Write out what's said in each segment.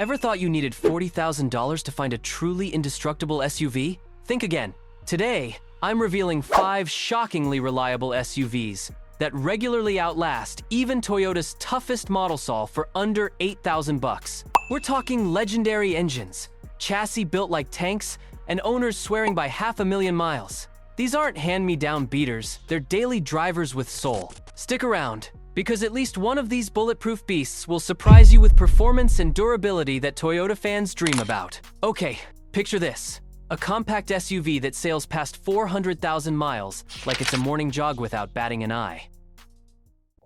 Ever thought you needed $40,000 to find a truly indestructible SUV? Think again. Today, I'm revealing 5 shockingly reliable SUVs that regularly outlast even Toyota's toughest model Sol for under $8,000. We're talking legendary engines, chassis built like tanks, and owners swearing by 500,000 miles. These aren't hand-me-down beaters, they're daily drivers with soul. Stick around, because at least one of these bulletproof beasts will surprise you with performance and durability that Toyota fans dream about. Okay, picture this. A compact SUV that sails past 400,000 miles like it's a morning jog without batting an eye.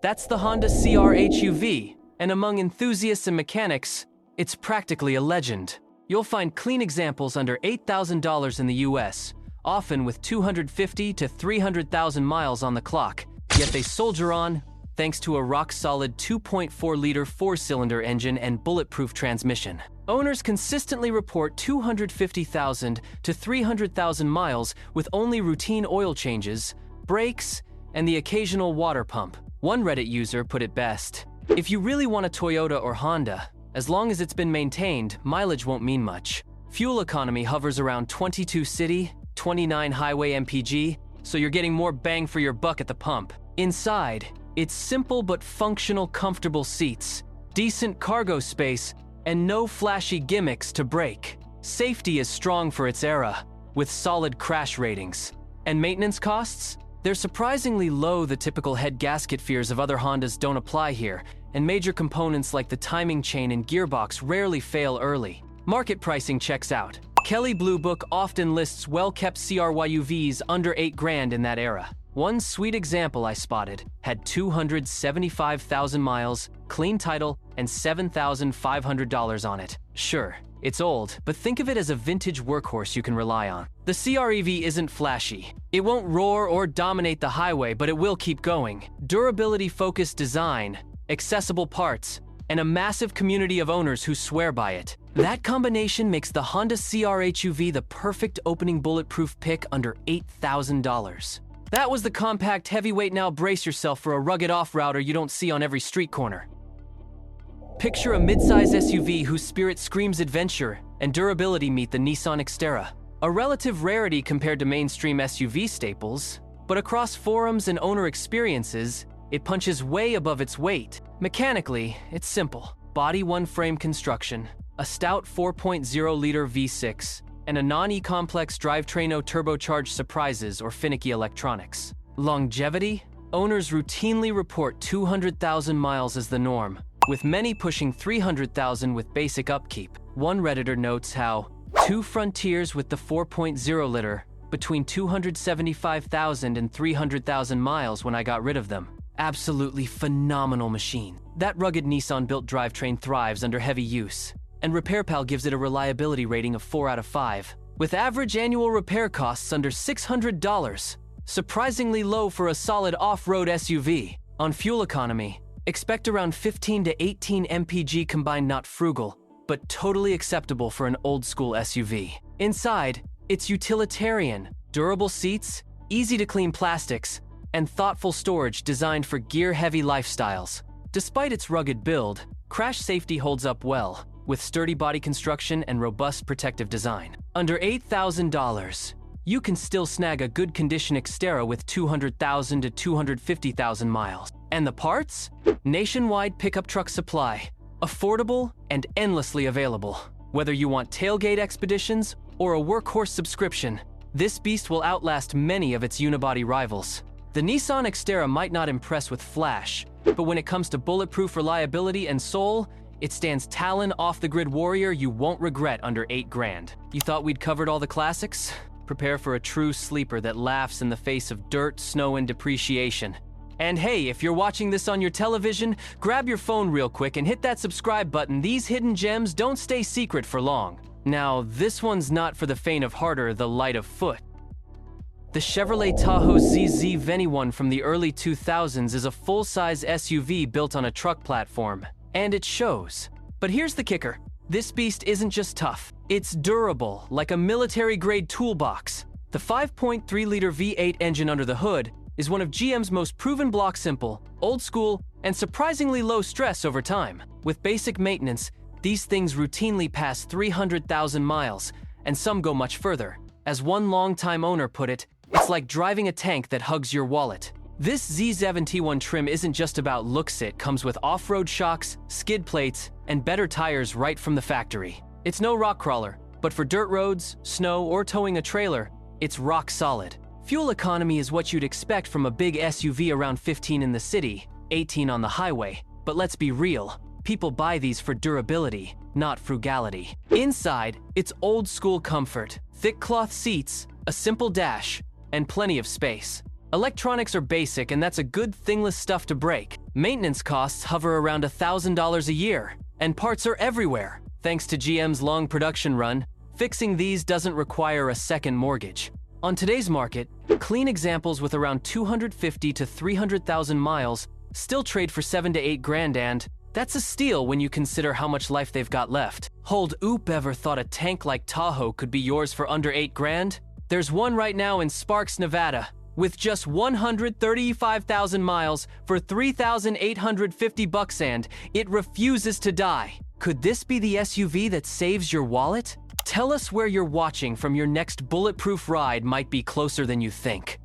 That's the Honda CRV, and among enthusiasts and mechanics, it's practically a legend. You'll find clean examples under $8,000 in the US, often with 250 to 300,000 miles on the clock, yet they soldier on thanks to a rock-solid 2.4-liter 4-cylinder engine and bulletproof transmission. Owners consistently report 250,000 to 300,000 miles with only routine oil changes, brakes, and the occasional water pump. One Reddit user put it best: "If you really want a Toyota or Honda, as long as it's been maintained, mileage won't mean much. Fuel economy hovers around 22 city, 29 highway mpg, so you're getting more bang for your buck at the pump." Inside, it's simple but functional, comfortable seats, decent cargo space, and no flashy gimmicks to break. Safety is strong for its era, with solid crash ratings. And maintenance costs? They're surprisingly low. The typical head gasket fears of other Hondas don't apply here, and major components like the timing chain and gearbox rarely fail early. Market pricing checks out. Kelley Blue Book often lists well-kept CRUVs under $8,000 in that era. One sweet example I spotted had 275,000 miles, clean title, and $7,500 on it. Sure, it's old, but think of it as a vintage workhorse you can rely on. The CRV isn't flashy. It won't roar or dominate the highway, but it will keep going. Durability-focused design, accessible parts, and a massive community of owners who swear by it. That combination makes the Honda CRV the perfect opening bulletproof pick under $8,000. That was the compact heavyweight. Now brace yourself for a rugged off-roader you don't see on every street corner. Picture a mid-size SUV whose spirit screams adventure and durability meet the Nissan Xterra. A relative rarity compared to mainstream SUV staples, but across forums and owner experiences, it punches way above its weight. Mechanically, it's simple. Body one-frame construction, a stout 4.0-liter V6, and a non-E-complex drivetrain. No turbocharged surprises or finicky electronics. Longevity? Owners routinely report 200,000 miles as the norm, with many pushing 300,000 with basic upkeep. One Redditor notes how 2 Frontiers with the 4.0-liter between 275,000 and 300,000 miles when I got rid of them. Absolutely phenomenal machine. That rugged Nissan-built drivetrain thrives under heavy use, and RepairPal gives it a reliability rating of 4 out of 5, with average annual repair costs under $600, surprisingly low for a solid off-road SUV. On fuel economy, expect around 15 to 18 mpg combined. Not frugal, but totally acceptable for an old-school SUV. Inside, it's utilitarian, durable seats, easy-to-clean plastics, and thoughtful storage designed for gear-heavy lifestyles. Despite its rugged build, crash safety holds up well, with sturdy body construction and robust protective design. Under $8,000, you can still snag a good condition Xterra with 200,000 to 250,000 miles. And the parts? Nationwide pickup truck supply, affordable and endlessly available. Whether you want tailgate expeditions or a workhorse subscription, this beast will outlast many of its unibody rivals. The Nissan Xterra might not impress with flash, but when it comes to bulletproof reliability and soul, it stands Talon off-the-grid warrior you won't regret under $8,000. You thought we'd covered all the classics? Prepare for a true sleeper that laughs in the face of dirt, snow, and depreciation. And hey, if you're watching this on your television, grab your phone real quick and hit that subscribe button. These hidden gems don't stay secret for long. Now, this one's not for the faint of heart or the light of foot. The Chevrolet Tahoe Z71 from the early 2000s is a full-size SUV built on a truck platform, and it shows. But here's the kicker. This beast isn't just tough. It's durable, like a military-grade toolbox. The 5.3-liter V8 engine under the hood is one of GM's most proven block simple, old school, and surprisingly low stress over time. With basic maintenance, These things routinely pass 300,000 miles, and some go much further. As one longtime owner put it, it's like driving a tank that hugs your wallet. This Z71 trim isn't just about looks, it comes with off-road shocks, skid plates, and better tires right from the factory. It's no rock crawler, but for dirt roads, snow, or towing a trailer, it's rock solid. Fuel economy is what you'd expect from a big SUV, around 15 in the city, 18 on the highway. But let's be real, people buy these for durability, not frugality. Inside, it's old school comfort, thick cloth seats, a simple dash, and plenty of space. Electronics are basic, and that's a good thingless stuff to break. Maintenance costs hover around $1,000 a year, and parts are everywhere. Thanks to GM's long production run, fixing these doesn't require a second mortgage. On today's market, clean examples with around 250 to 300,000 miles still trade for $7 to $8 grand, and that's a steal when you consider how much life they've got left. Hold, ever thought a tank like Tahoe could be yours for under $8 grand? There's one right now in Sparks, Nevada, with just 135,000 miles for $3,850, and it refuses to die. Could this be the SUV that saves your wallet? Tell us where you're watching from. Your next bulletproof ride might be closer than you think.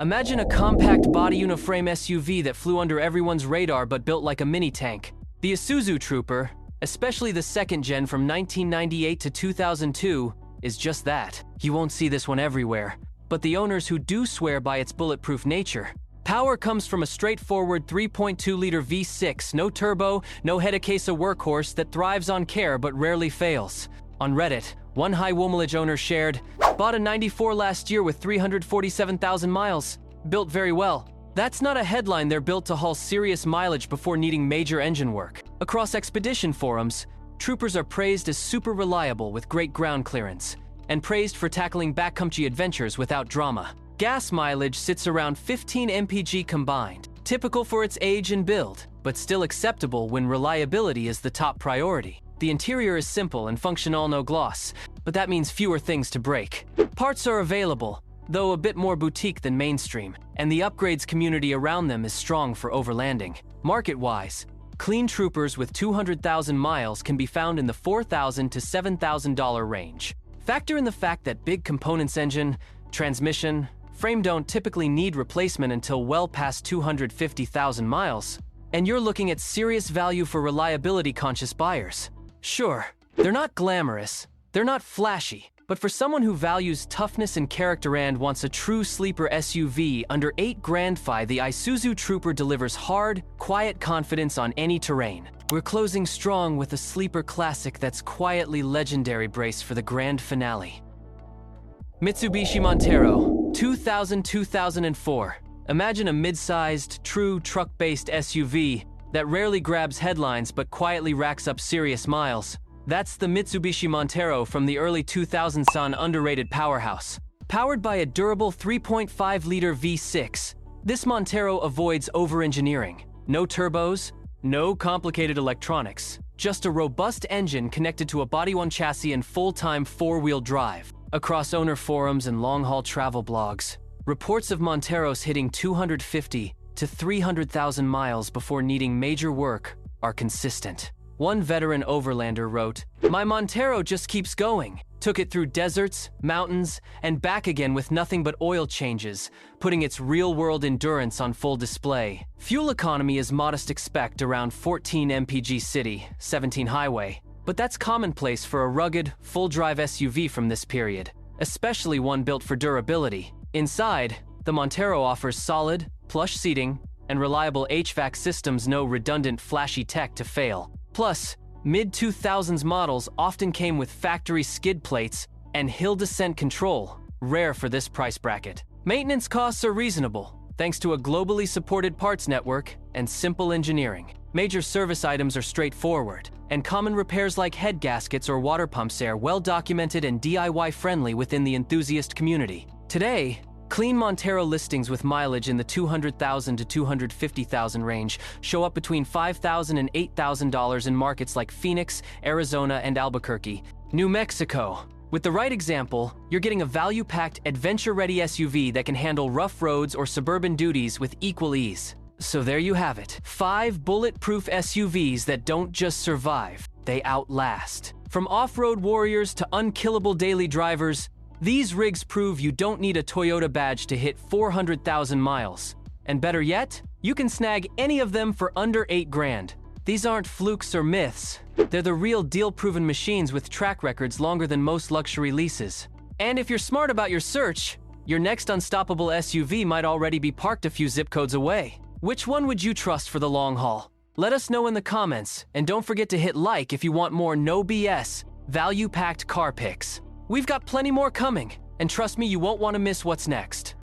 Imagine a compact body uniframe SUV that flew under everyone's radar but built like a mini tank. The Isuzu Trooper, especially the second gen from 1998 to 2002, is just that. You won't see this one everywhere, but the owners who do swear by its bulletproof nature. Power comes from a straightforward 3.2-liter V6, no turbo, no head-a-case workhorse that thrives on care but rarely fails. On Reddit, one high mileage owner shared, "Bought a 94 last year with 347,000 miles. Built very well." That's not a headline. They're built to haul serious mileage before needing major engine work. Across expedition forums, Troopers are praised as super reliable with great ground clearance, and praised for tackling backcountry adventures without drama. Gas mileage sits around 15 mpg combined, typical for its age and build, but still acceptable when reliability is the top priority. The interior is simple and functional, no gloss, but that means fewer things to break. Parts are available, though a bit more boutique than mainstream, and the upgrades community around them is strong for overlanding. Market-wise, clean Troopers with 200,000 miles can be found in the $4,000 to $7,000 range. Factor in the fact that big components, engine, transmission, frame don't typically need replacement until well past 250,000 miles, and you're looking at serious value for reliability-conscious buyers. Sure, they're not glamorous, they're not flashy, but for someone who values toughness and character and wants a true sleeper SUV under $8,000, the Isuzu Trooper delivers hard, quiet confidence on any terrain. We're closing strong with a sleeper classic that's quietly legendary. Brace for the grand finale. Mitsubishi Montero, 2000-2004. Imagine a mid-sized, true truck-based SUV that rarely grabs headlines but quietly racks up serious miles. That's the Mitsubishi Montero from the early 2000s, an underrated powerhouse. Powered by a durable 3.5-liter V6, this Montero avoids over-engineering. No turbos, no complicated electronics, just a robust engine connected to a body-on chassis and full-time four-wheel drive. Across owner forums and long-haul travel blogs, reports of Monteros hitting 250 to 300,000 miles before needing major work are consistent. One veteran overlander wrote, "My Montero just keeps going. Took it through deserts, mountains, and back again with nothing but oil changes, putting its real-world endurance on full display." Fuel economy is modest, expect around 14 mpg city, 17 highway, but that's commonplace for a rugged, full-drive SUV from this period, especially one built for durability. Inside, the Montero offers solid, plush seating and reliable HVAC systems, no redundant flashy tech to fail. Plus, mid-2000s models often came with factory skid plates and hill descent control, rare for this price bracket. Maintenance costs are reasonable, thanks to a globally supported parts network and simple engineering. Major service items are straightforward, and common repairs like head gaskets or water pumps are well documented and DIY-friendly within the enthusiast community. Today, clean Montero listings with mileage in the 200,000 to 250,000 range show up between $5,000 and $8,000 in markets like Phoenix, Arizona, and Albuquerque, New Mexico. With the right example, you're getting a value-packed, adventure-ready SUV that can handle rough roads or suburban duties with equal ease. So there you have it. 5 bulletproof SUVs that don't just survive, they outlast. From off-road warriors to unkillable daily drivers, these rigs prove you don't need a Toyota badge to hit 400,000 miles. And better yet, you can snag any of them for under 8 grand. These aren't flukes or myths. They're the real deal-proven machines with track records longer than most luxury leases. And if you're smart about your search, your next unstoppable SUV might already be parked a few zip codes away. Which one would you trust for the long haul? Let us know in the comments, and don't forget to hit like if you want more no BS, value-packed car pics. We've got plenty more coming, and trust me, you won't want to miss what's next.